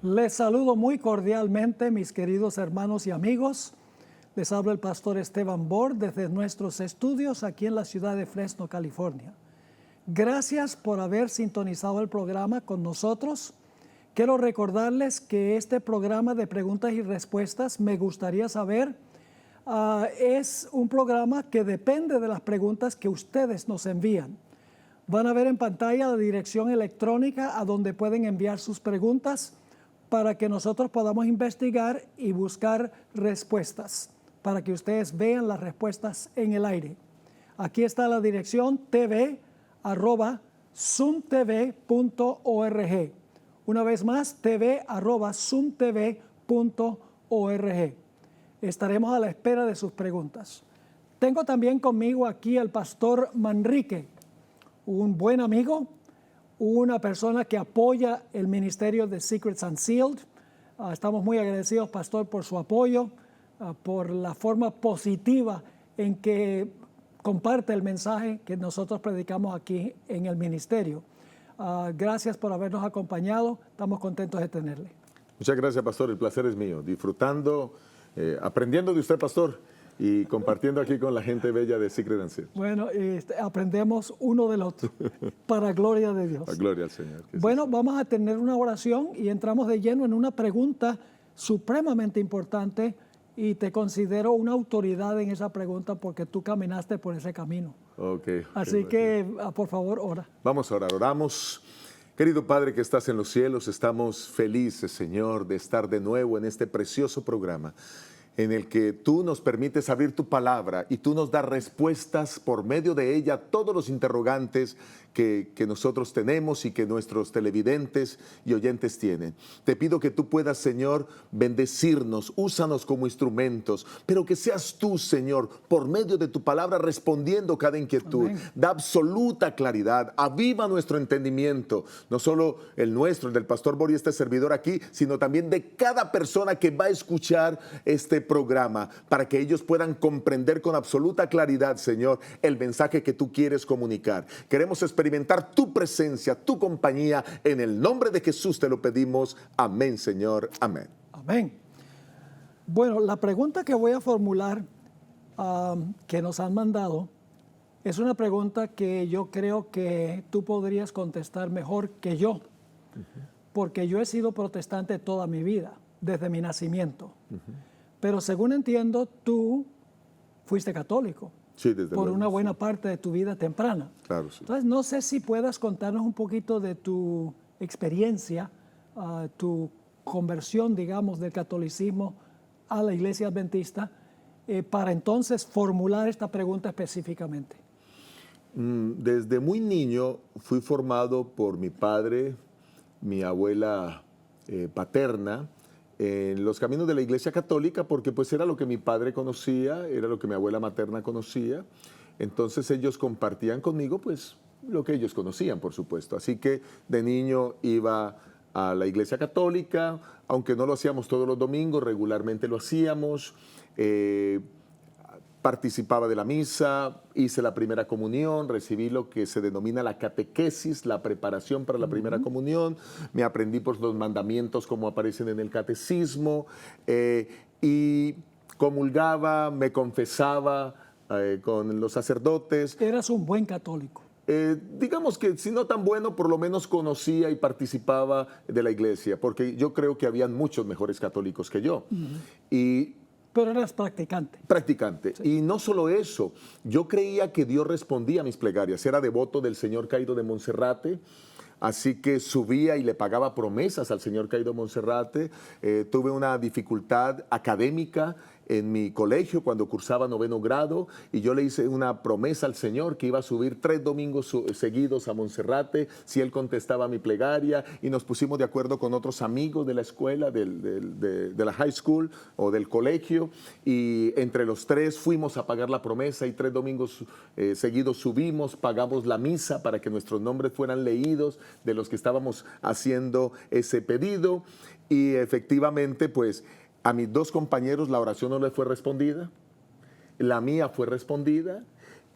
Les saludo muy cordialmente, mis queridos hermanos y amigos. Les habla el pastor Esteban Bord desde nuestros estudios aquí en la ciudad de Fresno, California. Gracias por haber sintonizado el programa con nosotros. Quiero recordarles que este programa de preguntas y respuestas, me gustaría saber, es un programa que depende de las preguntas que ustedes nos envían. Van a ver en pantalla la dirección electrónica a donde pueden enviar sus preguntas para que nosotros podamos investigar y buscar respuestas, para que ustedes vean las respuestas en el aire. Aquí está la dirección tv@zoomtv.org. Una vez más, tv@zoomtv.org. Estaremos a la espera de sus preguntas. Tengo también conmigo aquí al pastor Manrique, un buen amigo, una persona que apoya el ministerio de Secrets Unsealed. Estamos muy agradecidos, pastor, por su apoyo, por la forma positiva en que comparte el mensaje que nosotros predicamos aquí en el ministerio. Gracias por habernos acompañado. Estamos contentos de tenerle. Muchas gracias, pastor. El placer es mío. Disfrutando, aprendiendo de usted, pastor, y compartiendo aquí con la gente bella de Secret Unsealed. Bueno, aprendemos uno del otro, para gloria de Dios. La gloria al Señor. Bueno, vamos a tener una oración y entramos de lleno en una pregunta supremamente importante, y te considero una autoridad en esa pregunta porque tú caminaste por ese camino. Okay. Así que, por favor, ora. Vamos a orar. Oramos. Querido Padre que estás en los cielos, estamos felices, Señor, de estar de nuevo en este precioso programa en el que tú nos permites abrir tu palabra y tú nos das respuestas por medio de ella a todos los interrogantes que nosotros tenemos y que nuestros televidentes y oyentes tienen. Te pido que tú puedas, Señor, bendecirnos, úsanos como instrumentos, pero que seas tú, Señor, por medio de tu palabra respondiendo cada inquietud. Amén. Da absoluta claridad, aviva nuestro entendimiento, no solo el nuestro, el del pastor Bord y este servidor aquí, sino también de cada persona que va a escuchar este programa, para que ellos puedan comprender con absoluta claridad, Señor, el mensaje que tú quieres comunicar. Queremos experimentar tu presencia, tu compañía, en el nombre de Jesús te lo pedimos. Amén, Señor. Amén. Amén. Bueno, la pregunta que voy a formular, que nos han mandado, es una pregunta que yo creo que tú podrías contestar mejor que yo, porque yo he sido protestante toda mi vida, desde mi nacimiento. Pero según entiendo, tú fuiste católico. Sí, desde por luego, una buena sí. parte de tu vida temprana. Claro, sí. Entonces, no sé si puedas contarnos un poquito de tu experiencia, tu conversión, digamos, del catolicismo a la iglesia adventista, para entonces formular esta pregunta específicamente. Desde muy niño fui formado por mi padre, mi abuela paterna, en los caminos de la Iglesia Católica, porque pues era lo que mi padre conocía, era lo que mi abuela materna conocía. Entonces ellos compartían conmigo pues lo que ellos conocían, por supuesto. Así que de niño iba a la Iglesia Católica, aunque no lo hacíamos todos los domingos, regularmente lo hacíamos. Participaba de la misa, hice la primera comunión, recibí lo que se denomina la catequesis, la preparación para la primera comunión, me aprendí por los mandamientos como aparecen en el catecismo, y comulgaba, me confesaba con los sacerdotes. Eras un buen católico. Digamos que si no tan bueno, por lo menos conocía y participaba de la iglesia, porque yo creo que habían muchos mejores católicos que yo. Pero eras practicante. Practicante. Sí. Y no solo eso, yo creía que Dios respondía a mis plegarias. Era devoto del Señor Caído de Monserrate, así que subía y le pagaba promesas al Señor Caído de Monserrate. Tuve una dificultad académica en mi colegio cuando cursaba 9º grado, y yo le hice una promesa al Señor que iba a subir 3 domingos seguidos a Monserrate si Él contestaba mi plegaria, y nos pusimos de acuerdo con otros amigos de la escuela, de la high school o del colegio, y entre los 3 fuimos a pagar la promesa, y 3 domingos seguidos subimos, pagamos la misa para que nuestros nombres fueran leídos de los que estábamos haciendo ese pedido, y efectivamente pues a mis 2 compañeros la oración no les fue respondida, la mía fue respondida,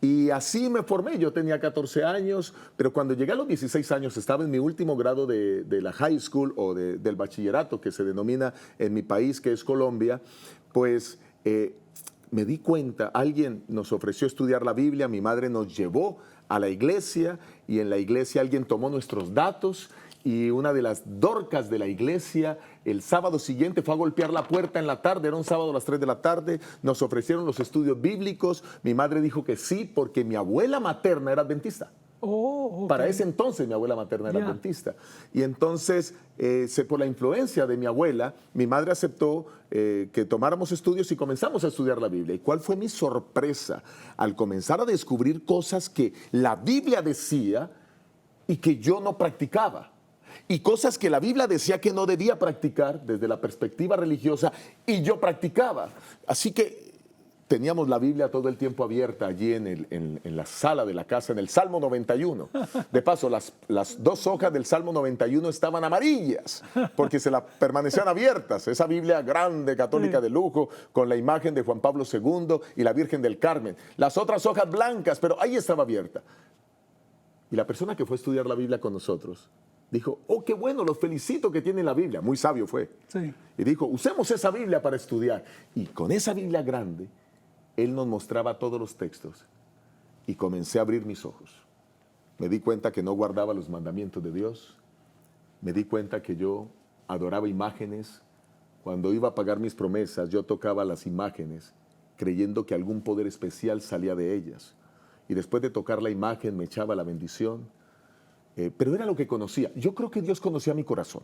Y así me formé. Yo tenía 14 años, pero cuando llegué a los 16 años estaba en mi último grado de la high school o del bachillerato, que se denomina en mi país, que es Colombia, pues me di cuenta, alguien nos ofreció estudiar la Biblia, mi madre nos llevó a la iglesia y en la iglesia alguien tomó nuestros datos y una de las dorcas de la iglesia el sábado siguiente fue a golpear la puerta en la tarde, era un sábado a las 3 de la tarde, nos ofrecieron los estudios bíblicos, mi madre dijo que sí porque mi abuela materna era adventista. Oh, ok. Para ese entonces mi abuela materna era adventista. Y entonces, por la influencia de mi abuela, mi madre aceptó que tomáramos estudios y comenzamos a estudiar la Biblia. ¿Y cuál fue mi sorpresa? Al comenzar a descubrir cosas que la Biblia decía y que yo no practicaba. Y cosas que la Biblia decía que no debía practicar desde la perspectiva religiosa y yo practicaba. Así que teníamos la Biblia todo el tiempo abierta allí en la sala de la casa, en el Salmo 91. De paso, las 2 hojas del Salmo 91 estaban amarillas, porque permanecían abiertas. Esa Biblia grande, católica de lujo, con la imagen de Juan Pablo II y la Virgen del Carmen. Las otras hojas blancas, pero ahí estaba abierta. Y la persona que fue a estudiar la Biblia con nosotros dijo, oh, qué bueno, los felicito que tienen la Biblia. Muy sabio fue. Sí. Y dijo, usemos esa Biblia para estudiar. Y con esa Biblia grande, él nos mostraba todos los textos y comencé a abrir mis ojos. Me di cuenta que no guardaba los mandamientos de Dios. Me di cuenta que yo adoraba imágenes. Cuando iba a pagar mis promesas, yo tocaba las imágenes creyendo que algún poder especial salía de ellas. Y después de tocar la imagen me echaba la bendición. Pero era lo que conocía. Yo creo que Dios conocía mi corazón.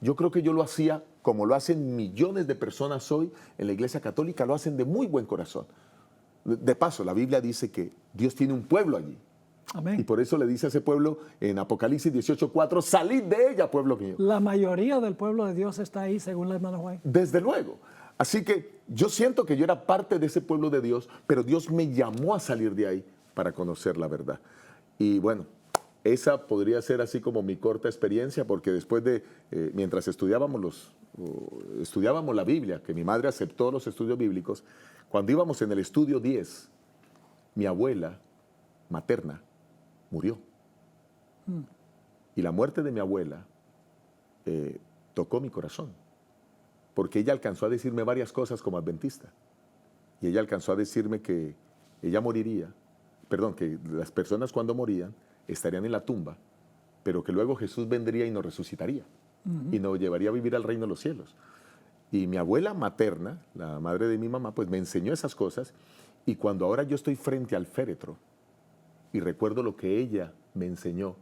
Yo creo que yo lo hacía como lo hacen millones de personas hoy en la Iglesia Católica, lo hacen de muy buen corazón. De paso, la Biblia dice que Dios tiene un pueblo allí. Amén. Y por eso le dice a ese pueblo en Apocalipsis 18:4, salid de ella, pueblo mío. La mayoría del pueblo de Dios está ahí, según la hermana White. Desde luego. Así que yo siento que yo era parte de ese pueblo de Dios, pero Dios me llamó a salir de ahí para conocer la verdad. Y bueno, esa podría ser así como mi corta experiencia, porque después de, mientras estudiábamos la Biblia, que mi madre aceptó los estudios bíblicos, cuando íbamos en el estudio 10, mi abuela materna murió. Y la muerte de mi abuela tocó mi corazón, porque ella alcanzó a decirme varias cosas como adventista. Y ella alcanzó a decirme que ella moriría, perdón, que las personas cuando morían estarían en la tumba, pero que luego Jesús vendría y nos resucitaría y nos llevaría a vivir al reino de los cielos. Y mi abuela materna, la madre de mi mamá, pues me enseñó esas cosas, y cuando ahora yo estoy frente al féretro y recuerdo lo que ella me enseñó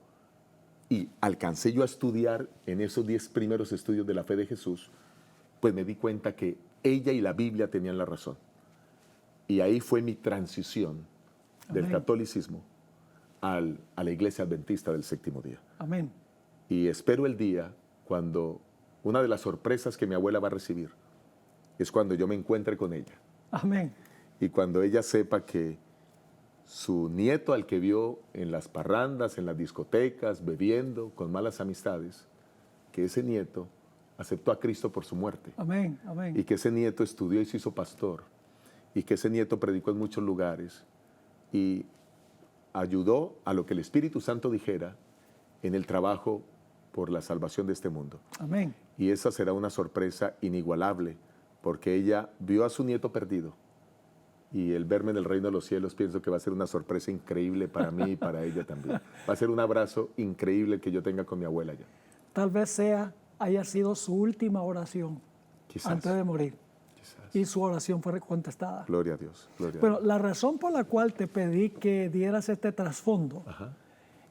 y alcancé yo a estudiar en esos 10 primeros estudios de la fe de Jesús, pues me di cuenta que ella y la Biblia tenían la razón. Y ahí fue mi transición del catolicismo a la iglesia adventista del séptimo día. Amén. Y espero el día cuando una de las sorpresas que mi abuela va a recibir es cuando yo me encuentre con ella. Amén. Y cuando ella sepa que su nieto, al que vio en las parrandas, en las discotecas, bebiendo, con malas amistades, que ese nieto aceptó a Cristo por su muerte. Amén. Amén. Y que ese nieto estudió y se hizo pastor. Y que ese nieto predicó en muchos lugares. Y ayudó a lo que el Espíritu Santo dijera en el trabajo por la salvación de este mundo. Amén. Y esa será una sorpresa inigualable, porque ella vio a su nieto perdido. Y el verme en el reino de los cielos pienso que va a ser una sorpresa increíble para mí y para ella también. Va a ser un abrazo increíble el que yo tenga con mi abuela ya. Tal vez haya sido su última oración Quizás. antes de morir. Quizás. Y su oración fue contestada. Gloria a Dios. Gloria a Bueno, Dios. la razón por la cual te pedí que dieras este trasfondo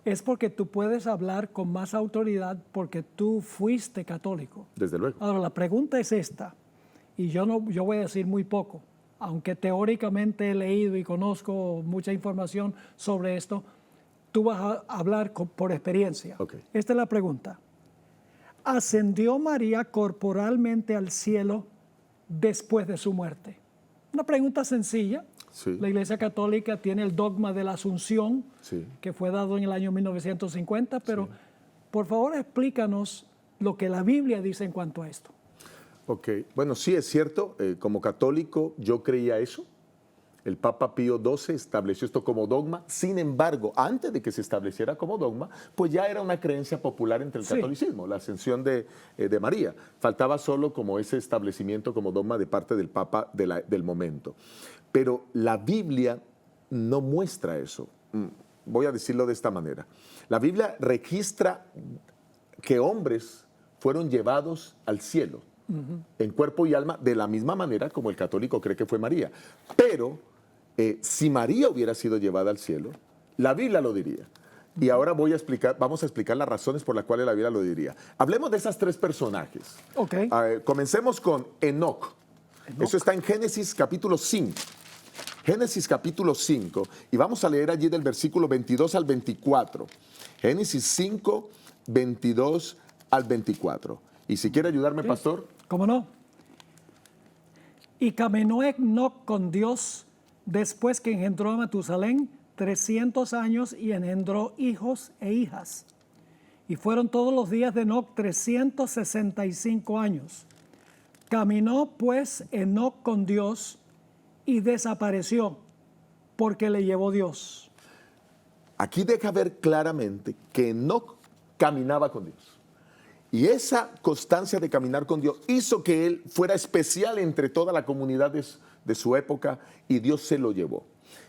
es porque tú puedes hablar con más autoridad porque tú fuiste católico. Desde luego. Ahora, la pregunta es esta, y yo voy a decir muy poco, aunque teóricamente he leído y conozco mucha información sobre esto, tú vas a hablar por experiencia. Ok. Esta es la pregunta. ¿Ascendió María corporalmente al cielo después de su muerte? Una pregunta sencilla. Sí. La Iglesia Católica tiene el dogma de la Asunción, Sí. que fue dado en el año 1950, pero por favor explícanos lo que la Biblia dice en cuanto a esto. Ok, bueno, sí es cierto, como católico yo creía eso. El Papa Pío XII estableció esto como dogma. Sin embargo, antes de que se estableciera como dogma, pues ya era una creencia popular entre el Sí. catolicismo, la ascensión de María. Faltaba solo como ese establecimiento como dogma de parte del Papa del momento. Pero la Biblia no muestra eso. Voy a decirlo de esta manera. La Biblia registra que hombres fueron llevados al cielo en cuerpo y alma de la misma manera como el católico cree que fue María. Pero si María hubiera sido llevada al cielo, la Biblia lo diría. Y ahora vamos a explicar las razones por las cuales la Biblia lo diría. Hablemos de esas tres personajes. Ok. Comencemos con Enoc. Eso está en Génesis capítulo 5. Génesis capítulo 5. Y vamos a leer allí del versículo 22 al 24. Génesis 5, 22 al 24. Y si quiere ayudarme, pastor. ¿Cómo no? Y caminó Enoc con Dios después que engendró a Matusalén 300 años y engendró hijos e hijas. Y fueron todos los días de Enoc 365 años. Caminó pues Enoc con Dios y desapareció porque le llevó Dios. Aquí deja ver claramente que Enoc caminaba con Dios. Y esa constancia de caminar con Dios hizo que él fuera especial entre toda la comunidad de su época y Dios se lo llevó.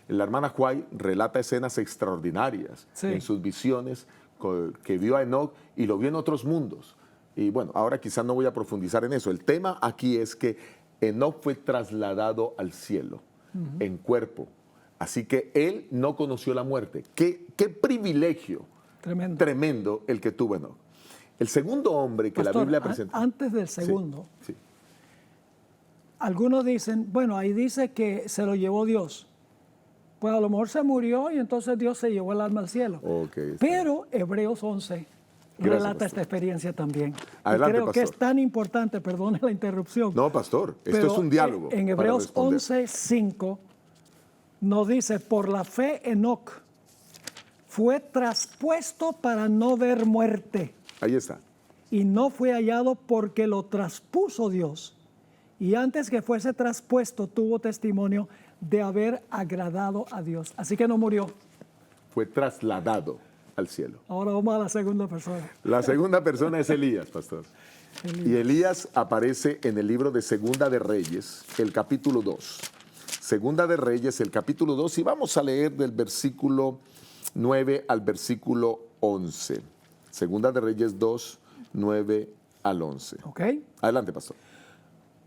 La hermana White relata escenas extraordinarias en sus visiones que vio a Enoc y lo vio en otros mundos. Y bueno, ahora quizás no voy a profundizar en eso. El tema aquí es que Enoc fue trasladado al cielo en cuerpo. Así que él no conoció la muerte. Qué privilegio tremendo el que tuvo Enoc. El segundo hombre que Pastor, la Biblia presenta. Antes del segundo, sí. Algunos dicen, bueno, ahí dice que se lo llevó Dios. Pues a lo mejor se murió y entonces Dios se llevó el alma al cielo. Okay, pero Hebreos 11 relata esta experiencia también. Adelante, y creo pastor. que es tan importante, perdone la interrupción. No, pastor, esto es un diálogo. En Hebreos 11:5 nos dice, por la fe Enoc fue traspuesto para no ver muerte. Ahí está. Y no fue hallado porque lo traspuso Dios. Y antes que fuese traspuesto tuvo testimonio de haber agradado a Dios. Así que no murió. Fue trasladado al cielo. Ahora vamos a la segunda persona. La segunda persona es Elías, pastor. Y Elías aparece en el libro de Segunda de Reyes, el capítulo 2. Segunda de Reyes, el capítulo 2. Y vamos a leer del versículo 9 al versículo 11. Segunda de Reyes 2, 9 al 11. ¿Ok? Adelante, pastor.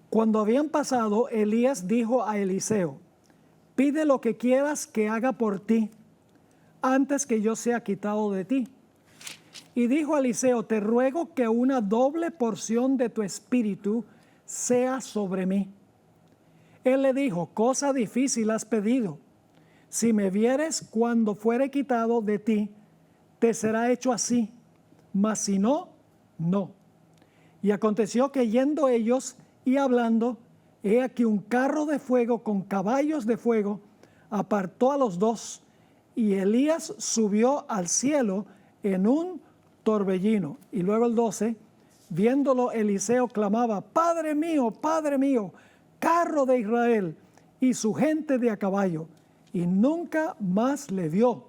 Cuando habían pasado, Elías dijo a Eliseo, pide lo que quieras que haga por ti, antes que yo sea quitado de ti. Y dijo a Eliseo, te ruego que una doble porción de tu espíritu sea sobre mí. Él le dijo, cosa difícil has pedido. Si me vieres cuando fuere quitado de ti, te será hecho así, mas si no, no. Y aconteció que yendo ellos y hablando, he aquí un carro de fuego con caballos de fuego apartó a los dos, y Elías subió al cielo en un torbellino. Y luego el 12, viéndolo Eliseo clamaba, Padre mío, carro de Israel y su gente de a caballo. Y nunca más le vio.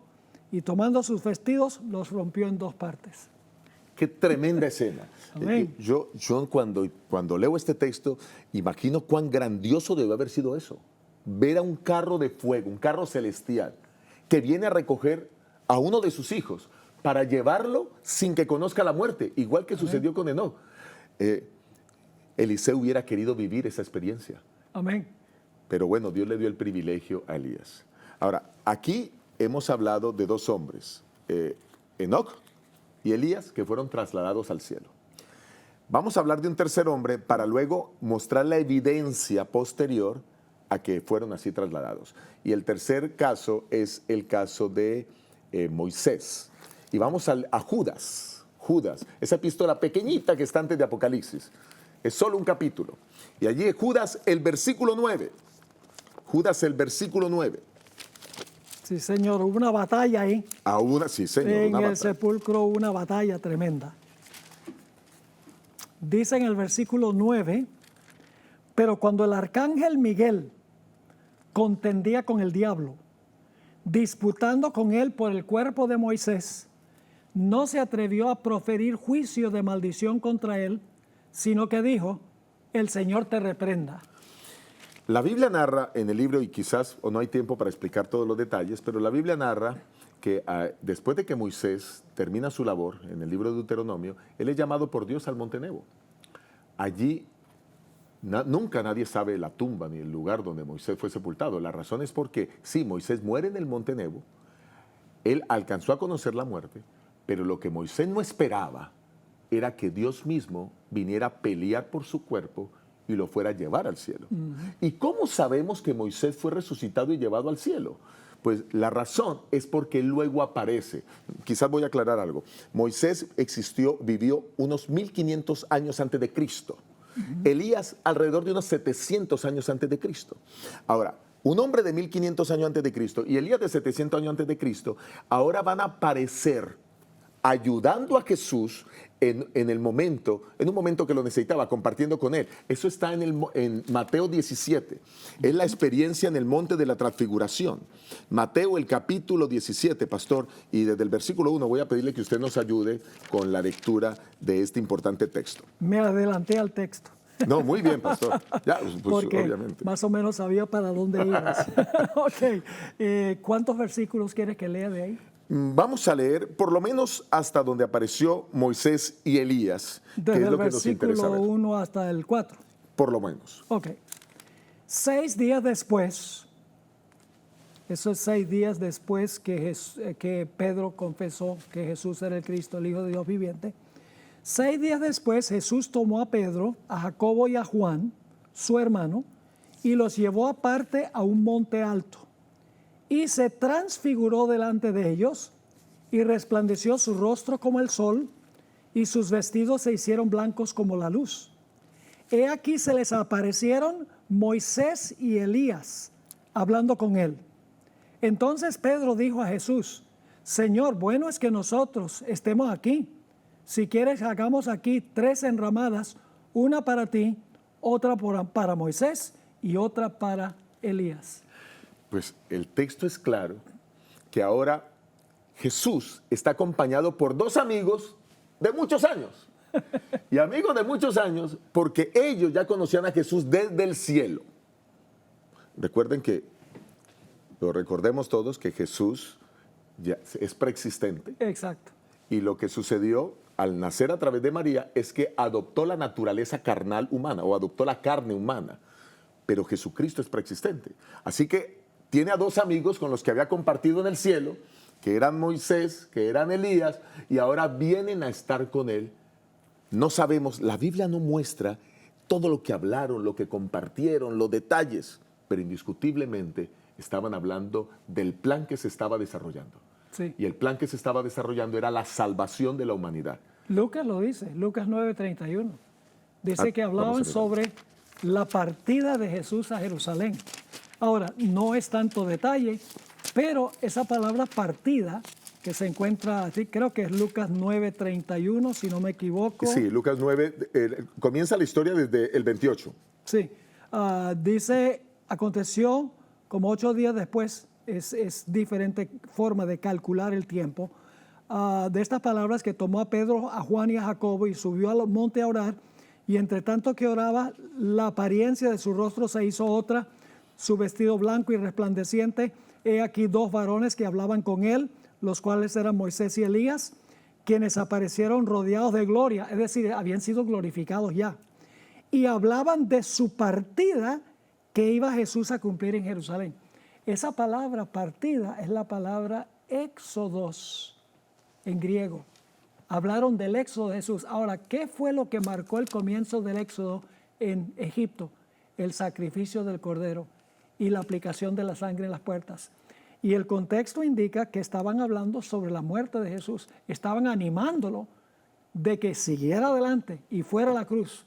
Y tomando sus vestidos, los rompió en dos partes. Qué tremenda escena. Amén. Yo cuando leo este texto, imagino cuán grandioso debe haber sido eso. Ver a un carro de fuego, un carro celestial, que viene a recoger a uno de sus hijos para llevarlo sin que conozca la muerte, igual que sucedió con Enoc. Eliseo hubiera querido vivir esa experiencia. Amén. Pero bueno, Dios le dio el privilegio a Elías. Ahora, aquí hemos hablado de dos hombres, Enoc y Elías, que fueron trasladados al cielo. Vamos a hablar de un tercer hombre para luego mostrar la evidencia posterior a que fueron así trasladados. Y el tercer caso es el caso de Moisés. Y vamos a Judas. Judas, esa epístola pequeñita que está antes de Apocalipsis. Es solo un capítulo. Y allí Judas, el versículo 9. Judas, el versículo 9. Sí, señor, hubo una batalla ahí. Sí, señor. En una el sepulcro hubo una batalla tremenda. Dice en el versículo 9, pero cuando el arcángel Miguel contendía con el diablo, disputando con él por el cuerpo de Moisés. No se atrevió a proferir juicio de maldición contra él, sino que dijo: el Señor te reprenda. La Biblia narra en el libro, y quizás o no hay tiempo para explicar todos los detalles, pero la Biblia narra que después de que Moisés termina su labor en el libro de Deuteronomio, él es llamado por Dios al Monte Nebo. Allí nunca nadie sabe la tumba ni el lugar donde Moisés fue sepultado. La razón es porque sí, Moisés muere en el Monte Nebo, él alcanzó a conocer la muerte, pero lo que Moisés no esperaba era que Dios mismo viniera a pelear por su cuerpo y lo fuera a llevar al cielo. ¿Y cómo sabemos que Moisés fue resucitado y llevado al cielo? Pues la razón es porque él luego aparece. Quizás voy a aclarar algo. Moisés vivió unos 1500 años antes de Cristo. Elías alrededor de unos 700 años antes de Cristo. Ahora, un hombre de 1500 años antes de Cristo y Elías de 700 años antes de Cristo, ahora van a aparecer ayudando a Jesús en un momento que lo necesitaba, compartiendo con él. Eso está en Mateo 17. Es la experiencia en el monte de la transfiguración. Mateo, el capítulo 17, pastor, y desde el versículo 1 voy a pedirle que usted nos ayude con la lectura de este importante texto. Me adelanté al texto. No, muy bien, pastor. Ya, pues, Porque obviamente. más o menos sabía para dónde ibas. Ok. ¿Cuántos versículos quieres que lea de ahí? Vamos a leer por lo menos hasta donde apareció Moisés y Elías, Desde que es lo el que nos interesa versículo ver. 1 hasta el 4. Por lo menos. Ok. 6 días después, eso es 6 días después que Pedro confesó que Jesús era el Cristo, el Hijo de Dios viviente. 6 días después, Jesús tomó a Pedro, a Jacobo y a Juan, su hermano, y los llevó aparte a un monte alto. Y se transfiguró delante de ellos, y resplandeció su rostro como el sol, y sus vestidos se hicieron blancos como la luz. He aquí se les aparecieron Moisés y Elías, hablando con él. Entonces Pedro dijo a Jesús: Señor, bueno es que nosotros estemos aquí. Si quieres, hagamos aquí 3 enramadas, una para ti, otra para Moisés y otra para Elías. Pues el texto es claro que ahora Jesús está acompañado por 2 amigos de muchos años. Y amigos de muchos años porque ellos ya conocían a Jesús desde el cielo. Recuerden que, lo recordemos todos, que Jesús ya es preexistente. Exacto. Y lo que sucedió al nacer a través de María es que adoptó la naturaleza carnal humana o adoptó la carne humana. Pero Jesucristo es preexistente. Así que tiene a 2 amigos con los que había compartido en el cielo, que eran Moisés, que eran Elías, y ahora vienen a estar con él. No sabemos, la Biblia no muestra todo lo que hablaron, lo que compartieron, los detalles, pero indiscutiblemente estaban hablando del plan que se estaba desarrollando. Sí. Y el plan que se estaba desarrollando era la salvación de la humanidad. Lucas lo dice, Lucas 9:31. Dice que vamos a hablaban mirar. sobre la partida de Jesús a Jerusalén. Ahora, no es tanto detalle, pero esa palabra partida, que se encuentra, creo que es Lucas 9:31, si no me equivoco. Sí, Lucas 9, comienza la historia desde el 28. Sí, dice, aconteció como 8 días después, es diferente forma de calcular el tiempo, de estas palabras que tomó a Pedro, a Juan y a Jacobo y subió al monte a orar, y entre tanto que oraba, la apariencia de su rostro se hizo otra, su vestido blanco y resplandeciente. He aquí 2 varones que hablaban con él, los cuales eran Moisés y Elías, quienes aparecieron rodeados de gloria, es decir, habían sido glorificados ya, y hablaban de su partida que iba Jesús a cumplir en Jerusalén. Esa palabra partida es la palabra éxodos en griego. Hablaron del éxodo de Jesús. Ahora, ¿qué fue lo que marcó el comienzo del éxodo en Egipto? El sacrificio del cordero y la aplicación de la sangre en las puertas. Y el contexto indica que estaban hablando sobre la muerte de Jesús. Estaban animándolo de que siguiera adelante y fuera a la cruz.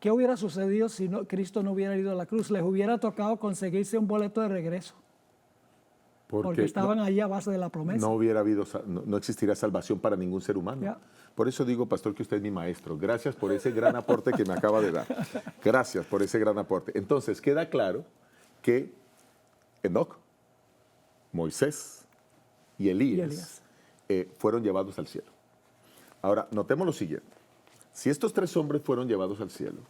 ¿Qué hubiera sucedido si Cristo no hubiera ido a la cruz? Les hubiera tocado conseguirse un boleto de regreso. Porque estaban allí a base de la promesa. No existiría salvación para ningún ser humano. Ya. Por eso digo, pastor, que usted es mi maestro. Gracias por ese gran aporte que me acaba de dar. Gracias por ese gran aporte. Entonces, queda claro que Enoc, Moisés y Elías, fueron llevados al cielo. Ahora, notemos lo siguiente. Si estos 3 hombres fueron llevados al cielo,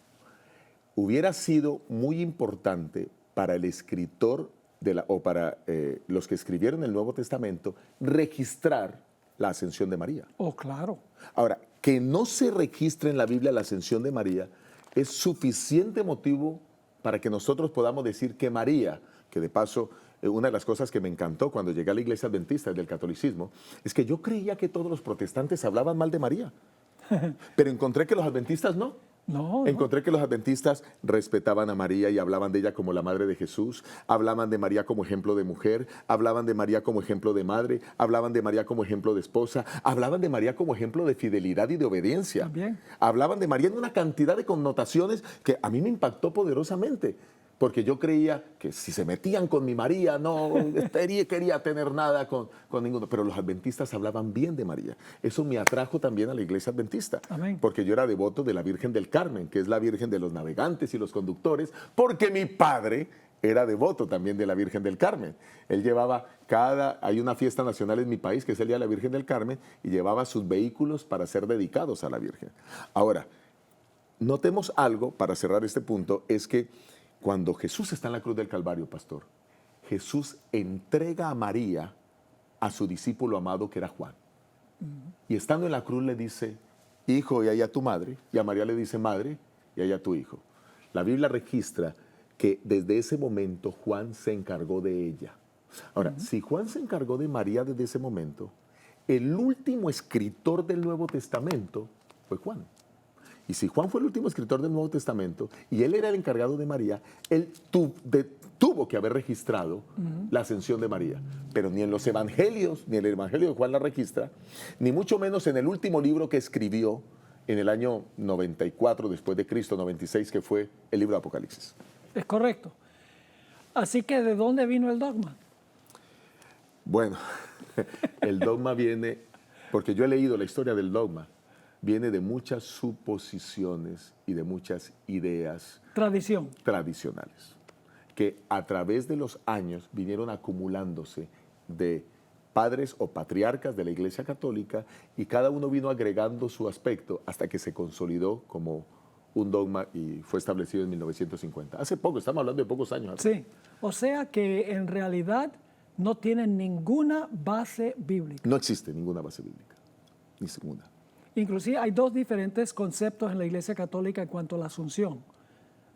hubiera sido muy importante para el escritor o para los que escribieron el Nuevo Testamento registrar la ascensión de María. Oh, claro. Ahora, que no se registre en la Biblia la ascensión de María es suficiente motivo para que nosotros podamos decir que María, que de paso, una de las cosas que me encantó cuando llegué a la iglesia adventista del catolicismo, es que yo creía que todos los protestantes hablaban mal de María, pero encontré que los adventistas no. No. Encontré que los adventistas respetaban a María y hablaban de ella como la madre de Jesús, hablaban de María como ejemplo de mujer, hablaban de María como ejemplo de madre, hablaban de María como ejemplo de esposa, hablaban de María como ejemplo de fidelidad y de obediencia. También. Hablaban de María en una cantidad de connotaciones que a mí me impactó poderosamente. Porque yo creía que si se metían con mi María, no quería tener nada con ninguno. Pero los adventistas hablaban bien de María. Eso me atrajo también a la iglesia adventista. Amén. Porque yo era devoto de la Virgen del Carmen, que es la Virgen de los navegantes y los conductores, porque mi padre era devoto también de la Virgen del Carmen. Él llevaba hay una fiesta nacional en mi país, que es el Día de la Virgen del Carmen, y llevaba sus vehículos para ser dedicados a la Virgen. Ahora, notemos algo para cerrar este punto, es que cuando Jesús está en la cruz del Calvario, pastor, Jesús entrega a María a su discípulo amado que era Juan. Y estando en la cruz le dice, hijo, y allá tu madre. Y a María le dice, madre, y allá tu hijo. La Biblia registra que desde ese momento Juan se encargó de ella. Ahora, si Juan se encargó de María desde ese momento, el último escritor del Nuevo Testamento fue Juan. Y si Juan fue el último escritor del Nuevo Testamento y él era el encargado de María, él tuvo que haber registrado la ascensión de María. Pero ni en los evangelios, ni en el evangelio de Juan la registra, ni mucho menos en el último libro que escribió en el año 94 después de Cristo, 96, que fue el libro de Apocalipsis. Es correcto. Así que, ¿de dónde vino el dogma? Bueno, el dogma viene, porque yo he leído la historia del dogma, viene de muchas suposiciones y de muchas ideas tradicionales, que a través de los años vinieron acumulándose de padres o patriarcas de la Iglesia Católica y cada uno vino agregando su aspecto hasta que se consolidó como un dogma y fue establecido en 1950. Hace poco, estamos hablando de pocos años. Sí, o sea que en realidad no tienen ninguna base bíblica. No existe ninguna base bíblica, ni ninguna. Inclusive hay 2 diferentes conceptos en la Iglesia Católica en cuanto a la asunción.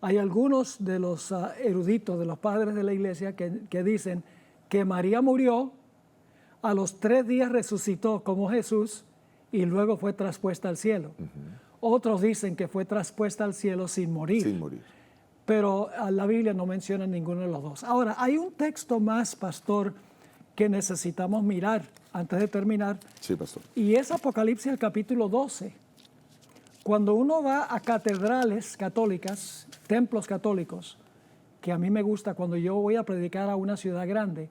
Hay algunos de los eruditos, de los padres de la Iglesia, que dicen que María murió, a los 3 días resucitó como Jesús y luego fue traspuesta al cielo. Otros dicen que fue traspuesta al cielo sin morir. Sin morir. Pero la Biblia no menciona ninguno de los 2. Ahora, hay un texto más, pastor, que necesitamos mirar antes de terminar. Sí, pastor. Y es Apocalipsis, el capítulo 12. Cuando uno va a catedrales católicas, templos católicos, que a mí me gusta cuando yo voy a predicar a una ciudad grande,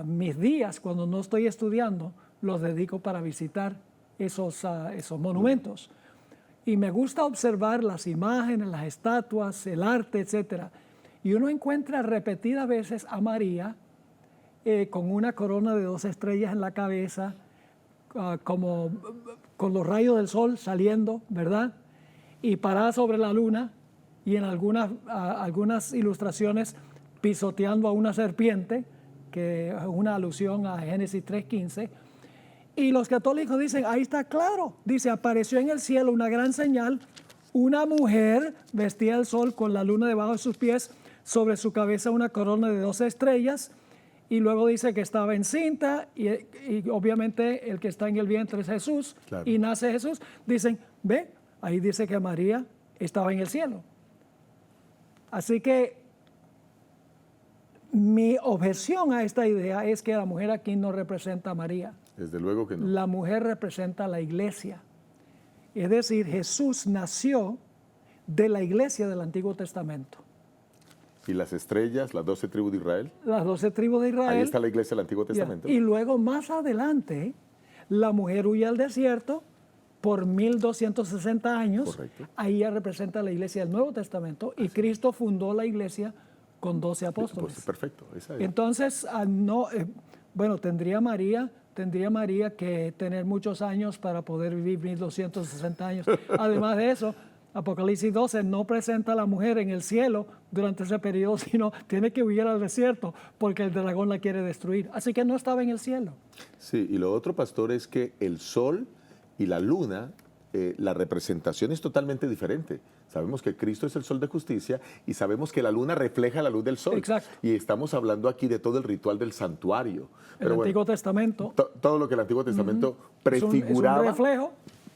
mis días, cuando no estoy estudiando, los dedico para visitar esos monumentos. Y me gusta observar las imágenes, las estatuas, el arte, etc. Y uno encuentra repetidas veces a María con una corona de 2 estrellas en la cabeza, como con los rayos del sol saliendo, ¿verdad? Y parada sobre la luna, y en algunas ilustraciones pisoteando a una serpiente, que es una alusión a Génesis 3:15. Y los católicos dicen, ahí está claro, dice, apareció en el cielo una gran señal, una mujer vestida del sol con la luna debajo de sus pies, sobre su cabeza una corona de 2 estrellas, y luego dice que estaba encinta, y obviamente el que está en el vientre es Jesús, claro. Y nace Jesús. Dicen, ve, ahí dice que María estaba en el cielo. Así que mi objeción a esta idea es que la mujer aquí no representa a María. Desde luego que no. La mujer representa a la iglesia. Es decir, Jesús nació de la iglesia del Antiguo Testamento. ¿Y las estrellas, las 12 tribus de Israel? Las 12 tribus de Israel. Ahí está la iglesia del Antiguo Testamento. Y luego más adelante, la mujer huye al desierto por 1260 años. Correcto. Ahí ya representa la iglesia del Nuevo Testamento. Y Cristo fundó la iglesia con 12 apóstoles. Pues, perfecto. Esa es. Entonces, bueno, tendría María que tener muchos años para poder vivir 1260 años. Además de eso, Apocalipsis 12 no presenta a la mujer en el cielo durante ese periodo, sino tiene que huir al desierto porque el dragón la quiere destruir. Así que no estaba en el cielo. Sí, y lo otro, pastor, es que el sol y la luna, la representación es totalmente diferente. Sabemos que Cristo es el sol de justicia y sabemos que la luna refleja la luz del sol. Exacto. Y estamos hablando aquí de todo el ritual del santuario. El Antiguo Testamento. Todo lo que el Antiguo Testamento prefiguraba. Es un reflejo.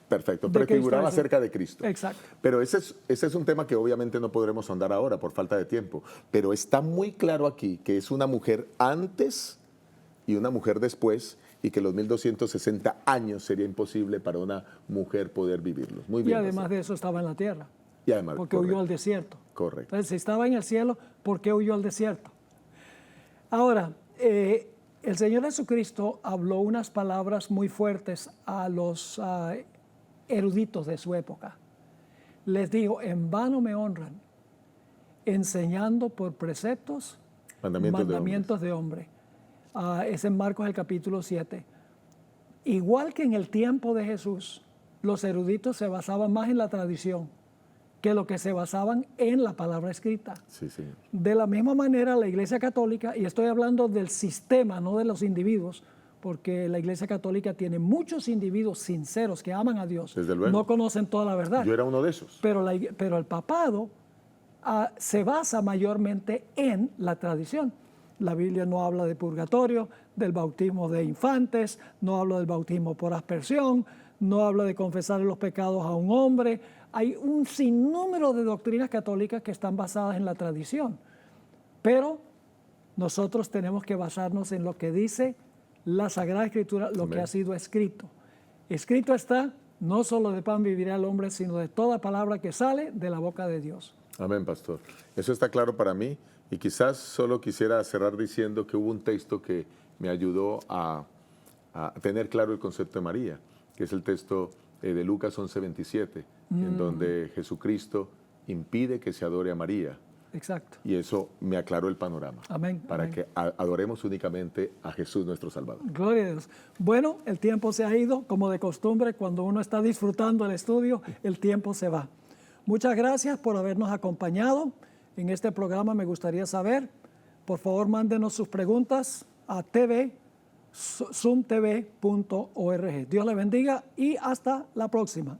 Perfecto, de prefiguraba Cristo, acerca de Cristo. Exacto. Pero ese es un tema que obviamente no podremos ahondar ahora por falta de tiempo. Pero está muy claro aquí que es una mujer antes y una mujer después, y que los 1260 años sería imposible para una mujer poder vivirlos. Muy bien. Y además de eso estaba en la tierra. Y además, porque huyó al desierto. Correcto. Entonces, si estaba en el cielo, ¿por qué huyó al desierto? Ahora, el Señor Jesucristo habló unas palabras muy fuertes a los eruditos de su época. Les dijo, en vano me honran, enseñando por preceptos mandamientos de hombre. Es en Marcos el capítulo 7. Igual que en el tiempo de Jesús, los eruditos se basaban más en la tradición que lo que se basaban en la palabra escrita. Sí, sí. De la misma manera, la Iglesia Católica, y estoy hablando del sistema, no de los individuos, porque la Iglesia Católica tiene muchos individuos sinceros que aman a Dios. Desde luego. No conocen toda la verdad. Yo era uno de esos. Pero el papado se basa mayormente en la tradición. La Biblia no habla de purgatorio, del bautismo de infantes, no habla del bautismo por aspersión, no habla de confesar los pecados a un hombre. Hay un sinnúmero de doctrinas católicas que están basadas en la tradición. Pero nosotros tenemos que basarnos en lo que dice la Sagrada Escritura, lo que ha sido escrito. Escrito está, no solo de pan vivirá el hombre, sino de toda palabra que sale de la boca de Dios. Amén, pastor. Eso está claro para mí. Y quizás solo quisiera cerrar diciendo que hubo un texto que me ayudó a tener claro el concepto de María, que es el texto de Lucas 11:27, en donde Jesucristo impide que se adore a María. Exacto. Y eso me aclaró el panorama. Amén. Para amén. que adoremos únicamente a Jesús nuestro Salvador. Gloria a Dios. Bueno, el tiempo se ha ido, como de costumbre, cuando uno está disfrutando el estudio, el tiempo se va. Muchas gracias por habernos acompañado en este programa. Me gustaría saber, por favor, mándenos sus preguntas a zoomtv.org. Dios le bendiga y hasta la próxima.